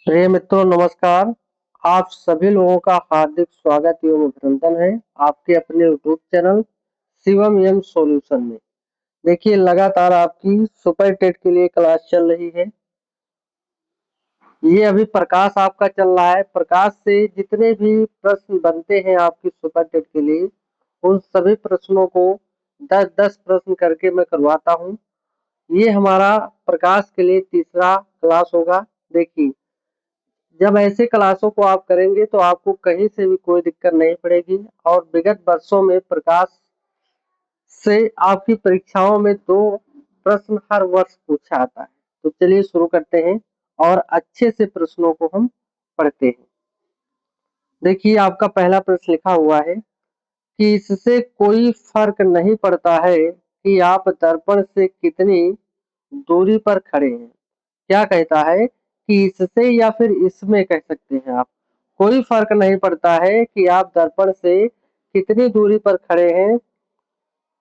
प्रिय मित्रों नमस्कार। आप सभी लोगों का हार्दिक स्वागत एवं अभिनंदन है आपके अपने YouTube channel Shivam M solution में। देखिए लगातार आपकी सुपर टेट के लिए क्लास चल रही है। ये अभी प्रकाश आपका चल रहा है। प्रकाश से जितने भी प्रश्न बनते हैं आपकी सुपर टेट के लिए उन सभी प्रश्नों को 10-10 प्रश्न करके मैं करवाता हूँ। ये हमारा प्रकाश के लिए तीसरा क्लास होगा। देखिए जब ऐसे क्लासों को आप करेंगे तो आपको कहीं से भी कोई दिक्कत नहीं पड़ेगी और विगत वर्षों में प्रकाश से आपकी परीक्षाओं में 2 प्रश्न हर वर्ष पूछा आता है। तो चलिए शुरू करते हैं और अच्छे से प्रश्नों को हम पढ़ते हैं। देखिए आपका पहला प्रश्न लिखा हुआ है कि इससे कोई फर्क नहीं पड़ता है कि आप दर्पण से कितनी दूरी पर खड़े हैं। क्या कहता है कि इससे या फिर इसमें कह सकते हैं आप। कोई फर्क नहीं पड़ता है कि आप दर्पण से कितनी दूरी पर खड़े हैं,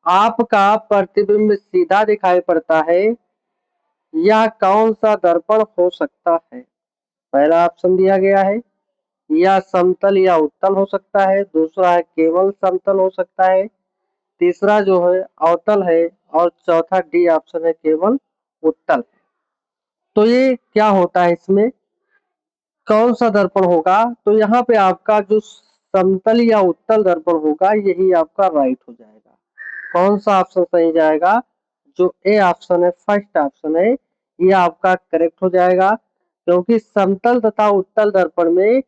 आपका प्रतिबिंब सीधा दिखाई पड़ता है। यह कौन सा दर्पण हो सकता है? पहला ऑप्शन दिया गया है या समतल या उत्तल हो सकता है, दूसरा है केवल समतल हो सकता है, तीसरा जो है अवतल है और चौथा डी ऑप्शन है केवल उत्तल। तो ये क्या होता है इसमें कौन सा दर्पण होगा? तो यहाँ पे आपका जो समतल या उत्तल दर्पण होगा यही आपका राइट हो जाएगा। कौन सा ऑप्शन सही जाएगा? जो ए ऑप्शन है, फर्स्ट ऑप्शन है, ये आपका करेक्ट हो जाएगा। क्योंकि समतल तथा उत्तल दर्पण में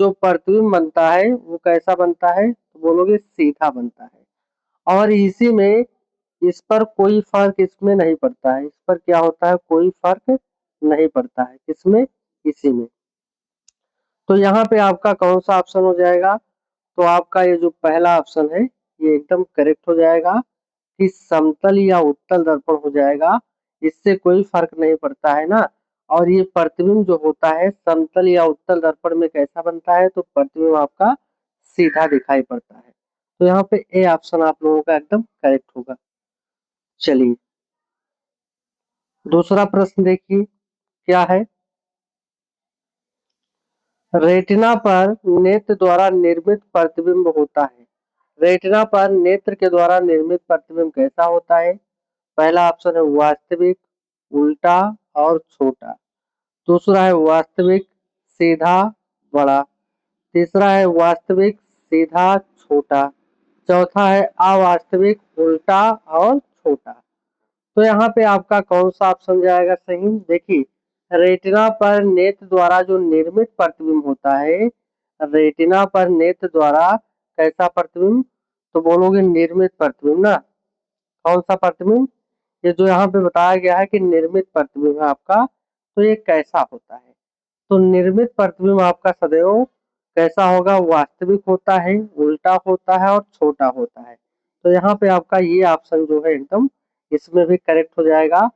जो प्रतिबिंब बनता है वो कैसा बनता है? तो बोलोगे सीधा बनता है। और इसी में इस पर कोई फर्क इसमें नहीं पड़ता है। इस पर क्या होता है? कोई फर्क नहीं पड़ता है। किसमें? इसी में। तो यहाँ पे आपका कौन सा ऑप्शन हो जाएगा? तो आपका ये जो पहला ऑप्शन है ये एकदम करेक्ट हो जाएगा कि समतल या उत्तल दर्पण हो जाएगा। इससे कोई फर्क नहीं पड़ता है ना। और ये प्रतिबिंब जो होता है समतल या उत्तल दर्पण में कैसा बनता है? तो प्रतिबिंब आपका सीधा दिखाई पड़ता है। तो यहाँ पे ए ऑप्शन आप लोगों का एकदम करेक्ट होगा। चलिए दूसरा प्रश्न देखिए क्या है। रेटिना पर नेत्र द्वारा निर्मित प्रतिबिंब होता है। रेटिना पर नेत्र के द्वारा निर्मित प्रतिबिंब कैसा होता है? पहला ऑप्शन है वास्तविक, उल्टा और छोटा। दूसरा है वास्तविक, सीधा, बड़ा। तीसरा है वास्तविक, सीधा, छोटा। चौथा है अवास्तविक, उल्टा और छोटा। तो यहाँ पे आपका कौन सा ऑप्शन जाएगा सही? देखिए रेटिना पर नेत्र द्वारा जो निर्मित प्रतिबिंब होता है, रेटिना पर नेत्र द्वारा कैसा प्रतिबिंब? तो बोलोगे निर्मित प्रतिबिंब ना। कौन सा प्रतिबिंब? ये जो यहाँ पे बताया गया है कि निर्मित प्रतिबिंब है आपका, तो ये कैसा होता है? तो निर्मित प्रतिबिंब आपका सदैव कैसा होगा? वास्तविक होता है, उल्टा होता है और छोटा होता है। तो यहाँ पे आपका ये ऑप्शन जो है एकदम इसमें भी करेक्ट हो जाएगा।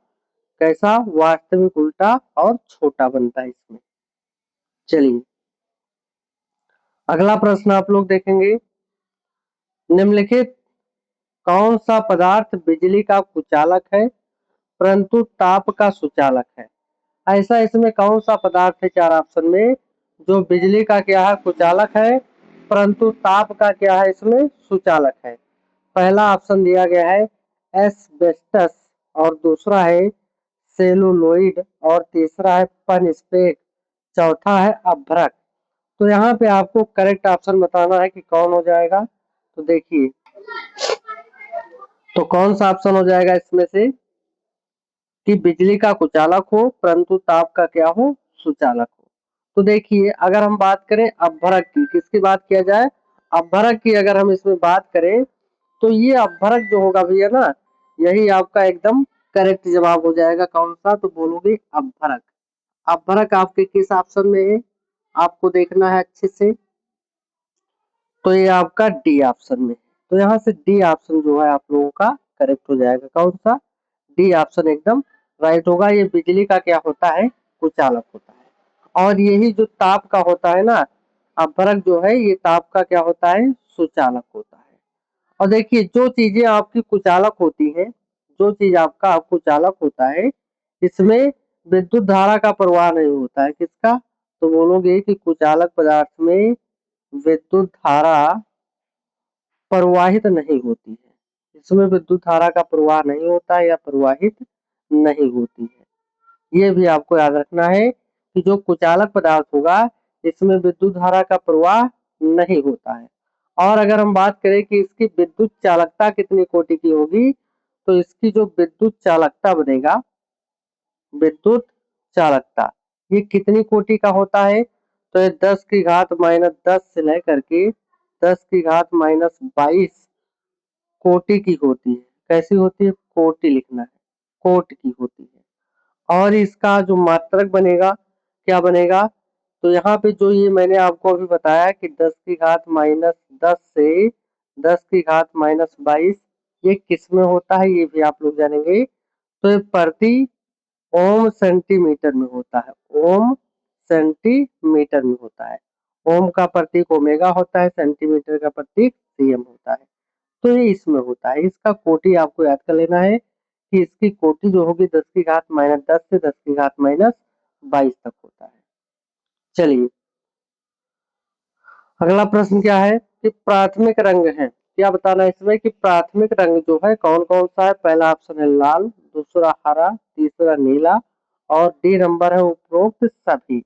कैसा? वास्तविक, उल्टा और छोटा बनता है इसमें। चलिए अगला प्रश्न आप लोग देखेंगे। निम्नलिखित कौन सा पदार्थ बिजली का कुचालक है परंतु ताप का सुचालक है? ऐसा इसमें कौन सा पदार्थ है चार ऑप्शन में जो बिजली का क्या है? कुचालक है परंतु ताप का क्या है? इसमें सुचालक है। पहला ऑप्शन दिया गया है एस्बेस्टस और दूसरा है सेलुलोइड और तीसरा है पनस्पेट, चौथा है अभ्रक। तो यहाँ पे आपको करेक्ट ऑप्शन बताना है कि कौन हो जाएगा। तो देखिए तो कौन सा ऑप्शन हो जाएगा इसमें से कि बिजली का कुचालक हो परंतु ताप का क्या हो? सुचालक हो। तो देखिए अगर हम बात करें अभ्भरक की, किसकी बात किया जाए? अभ्भरक की अगर हम इसमें बात करें तो ये अभ्भरक जो होगा भैया ना, यही आपका एकदम करेक्ट जवाब हो जाएगा। कौन सा? तो बोलोगे अभ्भरक। अभ्भरक आपके किस ऑप्शन में है? आपको देखना है अच्छे से। तो ये आपका डी ऑप्शन में। तो यहाँ से डी ऑप्शन जो है आप लोगों का करेक्ट हो जाएगा। कौन सा? डी ऑप्शन एकदम राइट होगा। ये बिजली का क्या होता है? कुचालक होता है। और यही जो ताप का होता है ना, अपभरक जो है ये ताप का क्या होता है? सुचालक होता है। और देखिए जो चीजें आपकी कुचालक होती है, जो चीज आपका कुचालक होता है, इसमें विद्युत धारा का प्रवाह नहीं होता है। किसका? तो बोलोगे कि कुचालक पदार्थ में विद्युत धारा प्रवाहित नहीं होती है, इसमें विद्युत धारा का प्रवाह नहीं होता है या प्रवाहित नहीं होती है। ये भी आपको याद रखना है कि जो कुचालक पदार्थ होगा इसमें विद्युत धारा का प्रवाह नहीं होता है। और अगर हम बात करें कि इसकी विद्युत चालकता कितनी कोटि की होगी, तो इसकी जो विद्युत चालकता बनेगा, विद्युत चालकता, ये कितनी कोटि का होता है, तो ये 10 की घात -10 से लेकर के 10 की घात -22 कोटि की होती है। कैसी होती है? कोटि लिखना है, कोटि की होती है। और इसका जो मात्रक बनेगा, क्या बनेगा, तो यहाँ पे जो ये मैंने आपको अभी बताया कि 10 की घात -10 से 10 की घात -22 ये किस में होता है, ये भी आप लोग जानेंगे। तो ये प्रति ओम सेंटीमीटर में होता है, ओम सेंटीमीटर में होता है। ओम का प्रतीक ओमेगा होता है, सेंटीमीटर का प्रतीक सीएम होता है। तो ये इसमें होता है। इसका कोटि आपको याद कर लेना है कि इसकी कोटि जो होगी 10 की घात -10 से 10 की घात -22 तक होता है। चलिए अगला प्रश्न क्या है कि प्राथमिक रंग है, क्या बताना है इसमें कि प्राथमिक रंग जो है कौन कौन सा है। पहला ऑप्शन है लाल, दूसरा हरा, तीसरा नीला और डी नंबर है उपरोक्त सभी।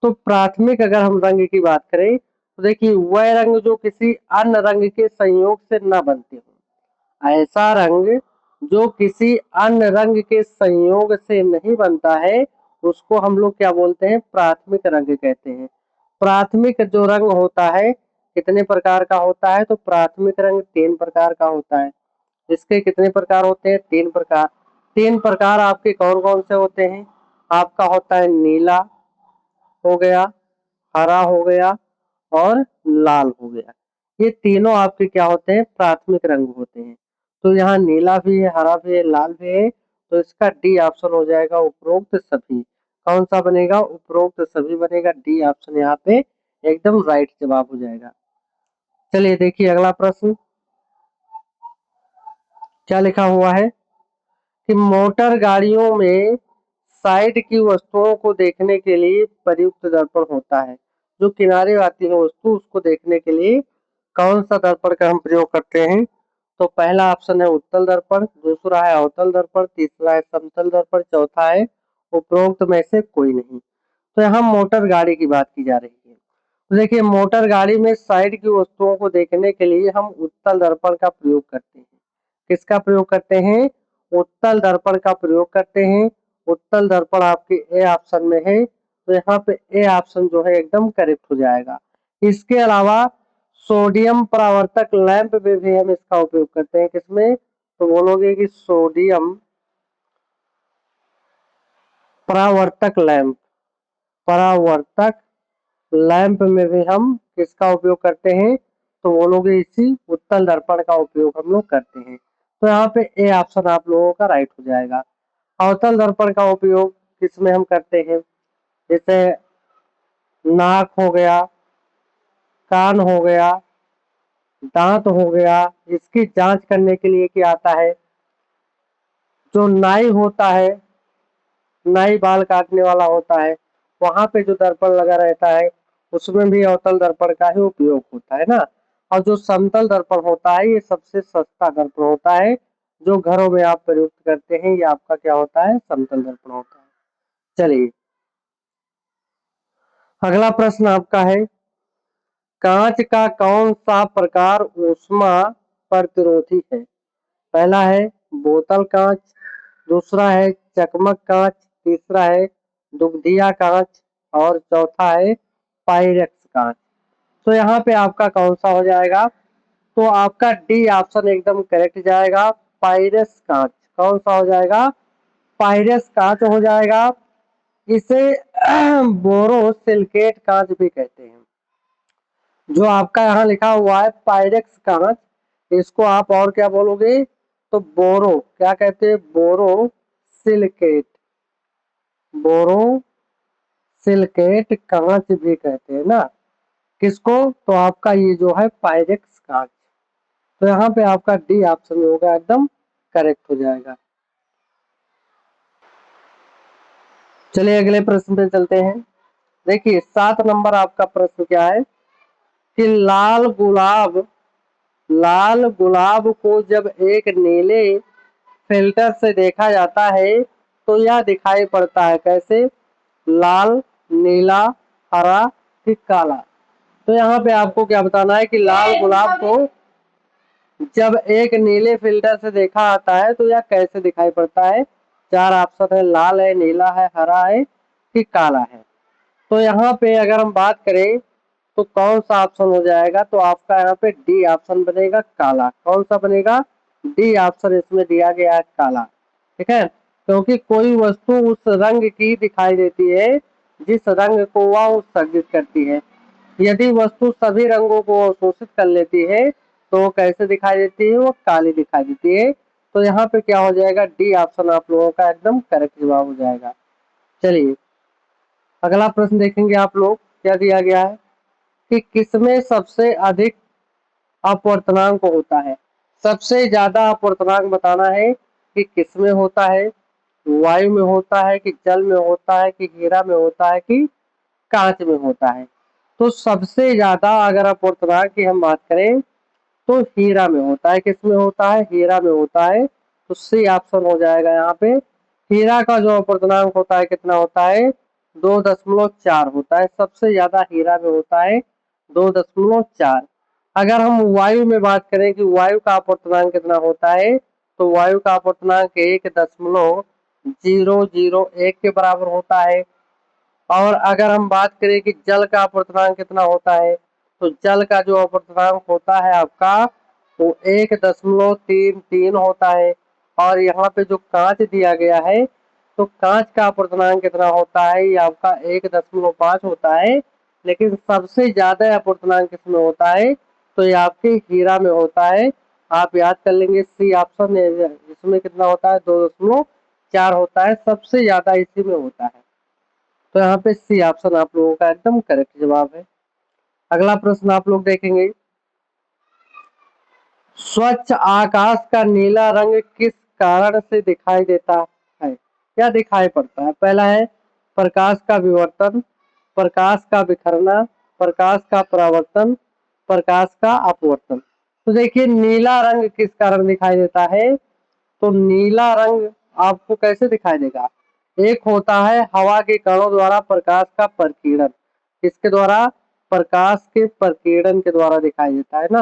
तो प्राथमिक अगर हम रंग की बात करें तो देखिए वह रंग जो किसी अन्य रंग के संयोग से न बनते हो, ऐसा रंग जो किसी अन्य रंग के संयोग से नहीं बनता है उसको हम लोग क्या बोलते हैं, प्राथमिक रंग कहते हैं। प्राथमिक जो रंग होता है कितने प्रकार का होता है, तो प्राथमिक रंग 3 प्रकार का होता है। इसके कितने प्रकार होते हैं, 3 प्रकार। 3 प्रकार आपके कौन कौन से होते हैं, आपका होता है नीला हो गया, हरा हो गया और लाल हो गया। ये तीनों आपके क्या होते हैं, प्राथमिक रंग होते हैं। तो यहाँ नीला भी है, हरा भी है, लाल भी है, तो इसका डी ऑप्शन हो जाएगा उपरोक्त सभी। कौन सा बनेगा, उपरोक्त सभी बनेगा। डी ऑप्शन यहाँ पे एकदम राइट जवाब हो जाएगा। चलिए देखिए अगला प्रश्न क्या लिखा हुआ है कि मोटर गाड़ियों में साइड की वस्तुओं को देखने के लिए प्रयुक्त दर्पण होता है। जो किनारे आती है वस्तु उसको देखने के लिए कौन सा दर्पण का हम प्रयोग करते हैं, तो पहला ऑप्शन है उत्तल दर्पण, दूसरा है अवतल दर्पण, तीसरा है समतल दर्पण, चौथा है उपरोक्त में से कोई नहीं। तो यहाँ मोटर गाड़ी की बात की जा रही है। तो देखिए मोटर गाड़ी में साइड की वस्तुओं को देखने के लिए हम उत्तल दर्पण का प्रयोग करते हैं। किसका प्रयोग करते हैं, उत्तल दर्पण का प्रयोग करते हैं। उत्तल दर्पण आपके ए ऑप्शन में है, तो यहाँ पे ए ऑप्शन जो है एकदम करेक्ट हो जाएगा। इसके अलावा सोडियम परावर्तक लैंप में भी हम इसका उपयोग करते हैं। किसमें, तो बोलोगे कि सोडियम परावर्तक लैंप, परावर्तक लैंप में भी हम किसका उपयोग करते हैं, तो बोलोगे इसी उत्तल दर्पण का उपयोग हम लोग करते हैं। तो यहाँ पे ए ऑप्शन आप लोगों का राइट हो जाएगा। अवतल दर्पण का उपयोग किसमें हम करते हैं, जैसे नाक हो गया, कान हो गया, दांत हो गया, इसकी जांच करने के लिए क्या आता है, जो नाई होता है, नाई बाल काटने वाला होता है, वहां पे जो दर्पण लगा रहता है उसमें भी अवतल दर्पण का ही उपयोग होता है ना। और जो समतल दर्पण होता है ये सबसे सस्ता दर्पण होता है, जो घरों में आप प्रयुक्त करते हैं, ये आपका क्या होता है, समतल दर्पण होता है। चलिए अगला प्रश्न आपका है, कांच का कौन सा प्रकार ऊष्मा प्रतिरोधी है। पहला है बोतल कांच, दूसरा है चकमक कांच, तीसरा है दुग्धिया कांच और चौथा है पाइरेक्स कांच। तो यहाँ पे आपका कौन सा हो जाएगा, तो आपका डी ऑप्शन एकदम करेक्ट जाएगा, पाइरेक्स कांच। कौन सा हो जाएगा, पाइरेक्स कांच हो जाएगा। इसे बोरोसिलिकेट कांच भी कहते हैं। जो आपका यहाँ लिखा हुआ है पाइरेक्स कांच, इसको आप और क्या बोलोगे, तो बोरो, क्या कहते हैं, बोरोसिलिकेट, बोरोसिलिकेट कांच भी कहते हैं ना। किसको, तो आपका ये जो है पाइरेक्स कांच। तो यहाँ पे आपका डी ऑप्शन होगा एकदम करेक्ट हो जाएगा। चलिए अगले प्रश्न पे चलते हैं। देखिए 7 नंबर आपका प्रश्न क्या है कि लाल गुलाब को जब एक नीले फिल्टर से देखा जाता है तो यह दिखाई पड़ता है कैसे? लाल, नीला, हरा कि काला। तो यहाँ पे आपको क्या बताना है कि लाल गुलाब को जब एक नीले फिल्टर से देखा आता है तो यह कैसे दिखाई पड़ता है। 4 ऑप्शन है, लाल है, नीला है, हरा है कि काला है। तो यहाँ पे अगर हम बात करें तो कौन सा ऑप्शन हो जाएगा, तो आपका यहाँ पे डी ऑप्शन बनेगा काला। कौन सा बनेगा? डी ऑप्शन इसमें दिया गया है काला। ठीक है, क्योंकि कोई वस्तु उस रंग की दिखाई देती है जिस रंग को वह उत्सर्जित करती है। यदि वस्तु सभी रंगों को अवशोषित कर लेती है तो वो कैसे दिखाई देती है? वो काली दिखाई देती है। तो यहाँ पे क्या हो जाएगा? डी ऑप्शन आप लोगों का एकदम करेक्ट जवाब हो जाएगा। चलिए अगला प्रश्न देखेंगे आप लोग, क्या दिया गया है कि किसमें सबसे अधिक अपवर्तनांक होता है। सबसे ज्यादा अपवर्तनांक बताना है कि किसमें होता है, वायु में होता है कि जल में होता है कि हीरा में होता है कि कांच में होता है। तो सबसे ज्यादा अगर अपवर्तनांक की हम बात करें तो हीरा में होता है। किसमें होता है? हीरा में होता है। तो सी ऑप्शन हो जाएगा यहाँ पे। हीरा का जो अपवर्तनांक होता है कितना होता है? 2.4 होता है। सबसे ज्यादा हीरा में होता है 2.4। अगर हम वायु में बात करें कि वायु का अपवर्तनांक कितना होता है, तो वायु का अपवर्तनांक 1.001 के बराबर होता है। और अगर हम बात करें कि जल का अपवर्तनांक कितना होता है, तो जल का जो अपवर्तनांक होता है आपका वो 1.33 होता है। और यहाँ पे जो कांच दिया गया है तो कांच का अपवर्तनांक कितना होता है? ये आपका 1.5 होता है। लेकिन सबसे ज्यादा अपवर्तनांक किसमें होता है? तो ये आपके हीरा में होता है। आप याद कर लेंगे सी ऑप्शन, इसमें कितना होता है? 2.4 होता है। सबसे ज्यादा इसी में होता है। तो यहाँ पे सी ऑप्शन आप लोगों का एकदम करेक्ट जवाब है। अगला प्रश्न आप लोग देखेंगे, स्वच्छ आकाश का नीला रंग किस कारण से दिखाई देता है? क्या दिखाई पड़ता है? पहला है प्रकाश का विवर्तन, प्रकाश का बिखरना, प्रकाश का परावर्तन, प्रकाश का अपवर्तन। तो देखिए नीला रंग किस कारण दिखाई देता है, तो नीला रंग आपको कैसे दिखाई देगा? एक होता है हवा के कणों द्वारा प्रकाश का प्रकीर्णन। किसके द्वारा? प्रकाश के प्रकीर्णन के द्वारा दिखाई देता है ना,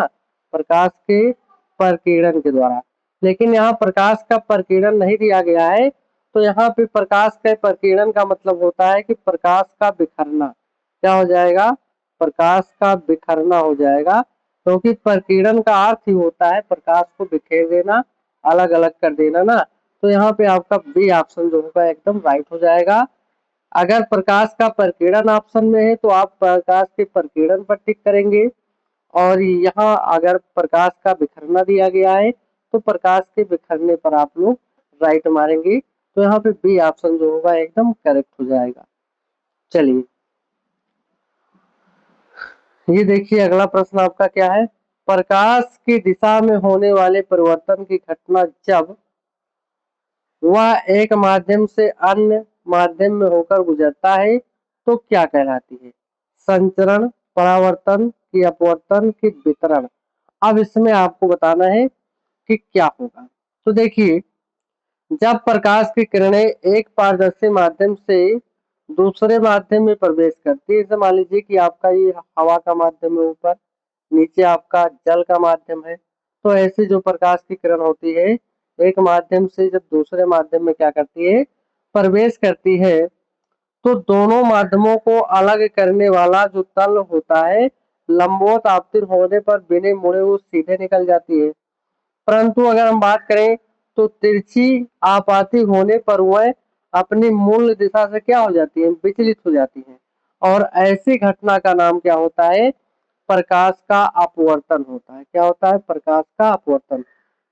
प्रकाश के प्रकीर्णन के द्वारा। लेकिन यहाँ प्रकाश का प्रकीर्णन नहीं दिया गया है। तो यहाँ पे प्रकाश के प्रकीर्णन का मतलब होता है कि प्रकाश का बिखरना। क्या हो जाएगा? प्रकाश का बिखरना हो जाएगा, क्योंकि प्रकीर्णन का अर्थ ही होता है प्रकाश को बिखेर देना, अलग अलग कर देना ना। तो यहाँ पे आपका बी ऑप्शन जो होगा एकदम राइट हो जाएगा। अगर प्रकाश का प्रकीर्णन ऑप्शन में है तो आप प्रकाश के प्रकीर्णन पर टिक करेंगे। और यहाँ अगर प्रकाश का बिखरना दिया गया है तो प्रकाश के बिखरने पर आप लोग राइट मारेंगे। तो यहाँ पे बी ऑप्शन जो होगा एकदम करेक्ट हो जाएगा। चलिए ये देखिए अगला प्रश्न आपका क्या है, प्रकाश की दिशा में होने वाले परिवर्तन की घटना जब वह एक माध्यम से अन्य माध्यम में होकर गुजरता है तो क्या कहलाती है? संचरण, परावर्तन की अपवर्तन की वितरण। अब इसमें आपको बताना है कि क्या होगा। तो देखिए जब प्रकाश की किरणें एक पारदर्शी माध्यम से दूसरे माध्यम में प्रवेश करती है, जैसे मान लीजिए कि आपका ये हवा का माध्यम है, ऊपर नीचे आपका जल का माध्यम है। तो ऐसे जो प्रकाश की किरण होती है एक माध्यम से जब दूसरे माध्यम में क्या करती है? प्रवेश करती है। तो दोनों माध्यमों को अलग करने वाला जो तल होता है लंबवत आपतित होने पर बिना मुड़े वो सीधे निकल जाती है। परंतु अगर हम बात करें तो तिरछी आपाती होने पर वह अपनी मूल दिशा से क्या हो जाती है? विचलित हो जाती है। और ऐसी घटना का नाम क्या होता है? प्रकाश का अपवर्तन होता है। क्या होता है? प्रकाश का अपवर्तन।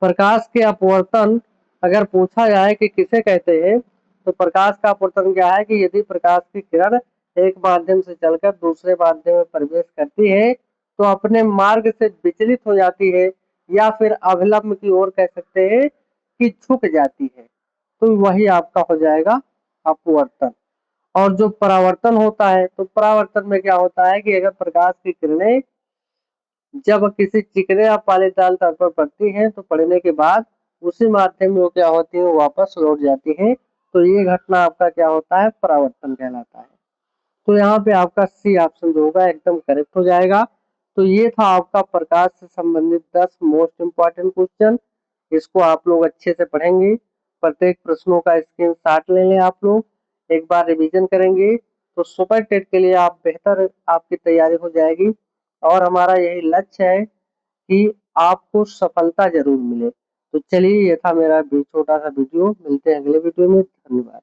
प्रकाश के अपवर्तन अगर पूछा जाए कि किसे कहते हैं, तो प्रकाश का अपवर्तन क्या है कि यदि प्रकाश की किरण एक माध्यम से चलकर दूसरे माध्यम में प्रवेश करती है तो अपने मार्ग से विचलित हो जाती है, या फिर अभिलंब की ओर कह सकते हैं कि झुक जाती है। तो वही आपका हो जाएगा अपवर्तन। और जो परावर्तन होता है, तो परावर्तन में क्या होता है कि अगर प्रकाश की किरणें जब किसी चिकने या पालीदार तल पर पड़ती हैं तो पड़ने के बाद उसी माध्यम में वो क्या होती है, वो वापस लौट जाती है। तो ये घटना आपका क्या होता है, परावर्तन कहलाता है। तो यहाँ पे आपका सी ऑप्शन जो होगा एकदम करेक्ट हो जाएगा। तो ये था आपका प्रकाश से संबंधित 10 मोस्ट इम्पॉर्टेंट क्वेश्चन। इसको आप लोग अच्छे से पढ़ेंगे, प्रत्येक प्रश्नों का स्क्रीनशॉट ले लें आप लोग, एक बार रिवीजन करेंगे तो सुपर टेट के लिए आप बेहतर आपकी तैयारी हो जाएगी। और हमारा यही लक्ष्य है कि आपको सफलता जरूर मिले। तो चलिए, ये था मेरा भी छोटा सा वीडियो, मिलते हैं अगले वीडियो में। धन्यवाद।